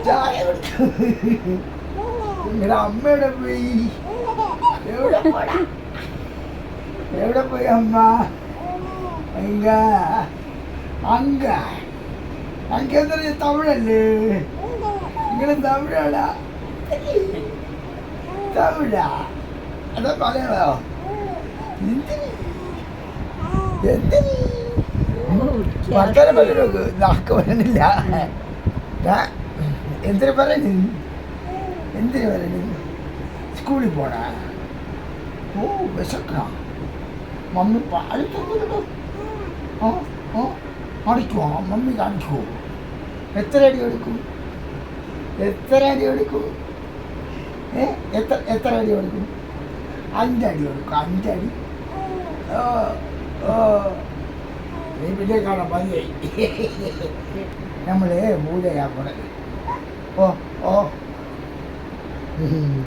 ചായ കുടിച്ചു. നിങ്ങളുടെ അമ്മയുടെ പോയി എവിടെ പോടാ? എവിടെ പോയി അമ്മ? അങ്ക അങ്ക അങ്ക എന്താ തമിഴല്ലേ? നിങ്ങൾ തമിഴാടാ? തമിഴാ അതാ മലയാളോ? എന്തിന് എന്തിന് വർത്തമാനം പറഞ്ഞു നാക്ക് വരണില്ല. എന്തിനു പറയുന്നു? എന്തിനു പറയുന്നു? സ്കൂളിൽ പോടാ. ഓ വിശക്കണം. മമ്മി പാല് തന്നിട്ടോ? അടിക്കുമോ? മമ്മി കാണിക്കുമോ? എത്ര അടി കൊടുക്കും? എത്ര അടി കൊടുക്കും? എത്ര അടി കൊടുക്കും? 5 അടി കൊടുക്കും. 5 അടി. ഓ ഓ നീ പിന്നെ കാണാൻ മതിയായി. നമ്മള് മൂലയാ പോണത്. ഓ ഓ